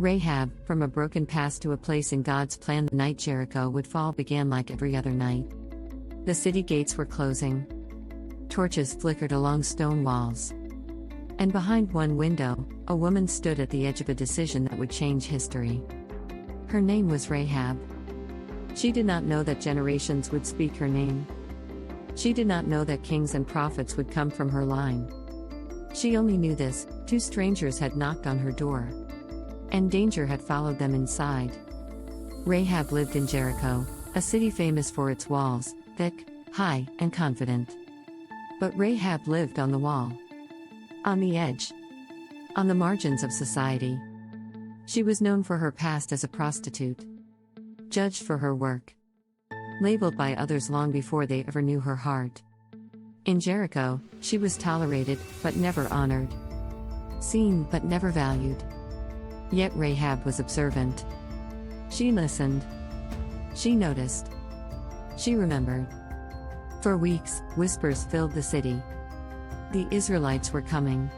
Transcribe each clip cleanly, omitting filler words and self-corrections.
Rahab, from a broken past to a place in God's plan. The night Jericho would fall began like every other night. The city gates were closing. Torches flickered along stone walls. And behind one window, a woman stood at the edge of a decision that would change history. Her name was Rahab. She did not know that generations would speak her name. She did not know that kings and prophets would come from her line. She only knew this: two strangers had knocked on her door. And danger had followed them inside. Rahab lived in Jericho, a city famous for its walls, thick, high, and confident. But Rahab lived on the wall. On the edge. On the margins of society. She was known for her past as a prostitute. Judged for her work. Labeled by others long before they ever knew her heart. In Jericho, she was tolerated, but never honored. Seen, but never valued. Yet Rahab was observant. She listened. She noticed. She remembered. For weeks, whispers filled the city. The Israelites were coming.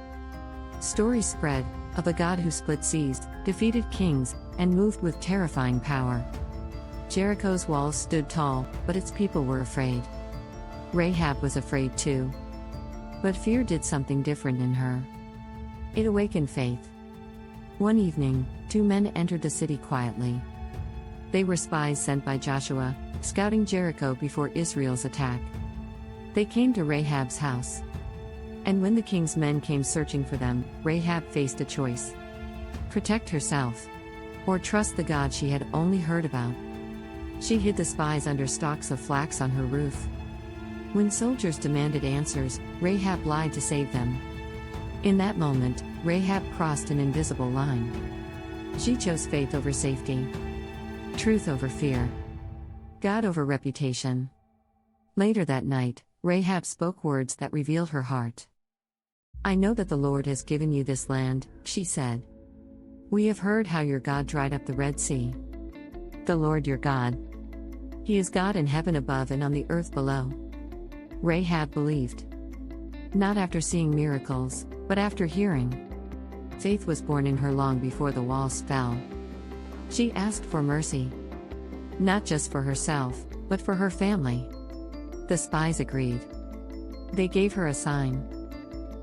Stories spread of a God who split seas, defeated kings, and moved with terrifying power. Jericho's walls stood tall, but its people were afraid. Rahab was afraid too. But fear did something different in her. It awakened faith. One evening, two men entered the city quietly. They were spies sent by Joshua, scouting Jericho before Israel's attack. They came to Rahab's house. And when the king's men came searching for them, Rahab faced a choice. Protect herself. Or trust the God she had only heard about. She hid the spies under stalks of flax on her roof. When soldiers demanded answers, Rahab lied to save them. In that moment, Rahab crossed an invisible line. She chose faith over safety. Truth over fear. God over reputation. Later that night, Rahab spoke words that revealed her heart. I know that the Lord has given you this land, she said. We have heard how your God dried up the Red Sea. The Lord your God. He is God in heaven above and on the earth below. Rahab believed. Not after seeing miracles, but after hearing. Faith was born in her long before the walls fell. She asked for mercy. Not just for herself, but for her family. The spies agreed. They gave her a sign.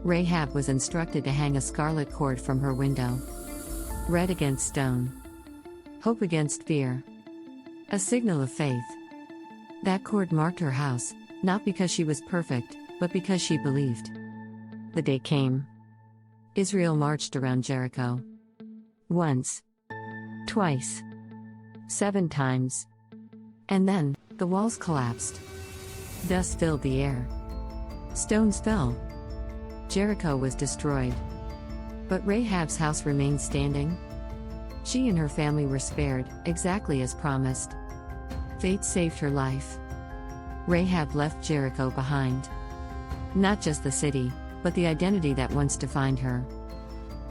Rahab was instructed to hang a scarlet cord from her window. Red against stone. Hope against fear. A signal of faith. That cord marked her house, not because she was perfect, but because she believed. The day came. Israel marched around Jericho. Once. Twice. 7 times. And then, the walls collapsed. Dust filled the air. Stones fell. Jericho was destroyed. But Rahab's house remained standing. She and her family were spared, exactly as promised. Faith saved her life. Rahab left Jericho behind. Not just the city, but the identity that once defined her.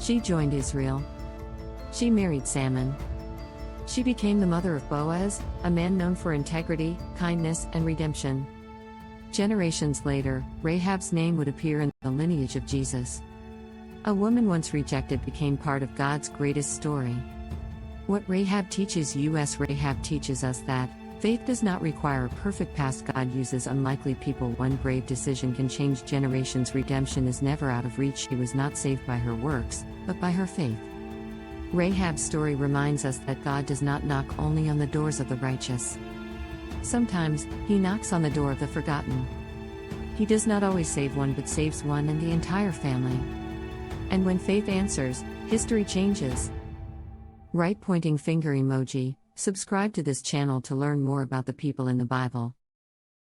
She joined Israel. She married Salmon. She became the mother of Boaz, a man known for integrity, kindness, and redemption. Generations later, Rahab's name would appear in the lineage of Jesus. A woman once rejected became part of God's greatest story. What Rahab teaches us: Rahab teaches us that faith does not require a perfect past. God uses unlikely people. One brave decision can change generations. Redemption is never out of reach. She was not saved by her works, but by her faith. Rahab's story reminds us that God does not knock only on the doors of the righteous. Sometimes, He knocks on the door of the forgotten. He does not always save one, but saves one and the entire family. And when faith answers, history changes. Right pointing finger emoji. Subscribe to this channel to learn more about the people in the Bible.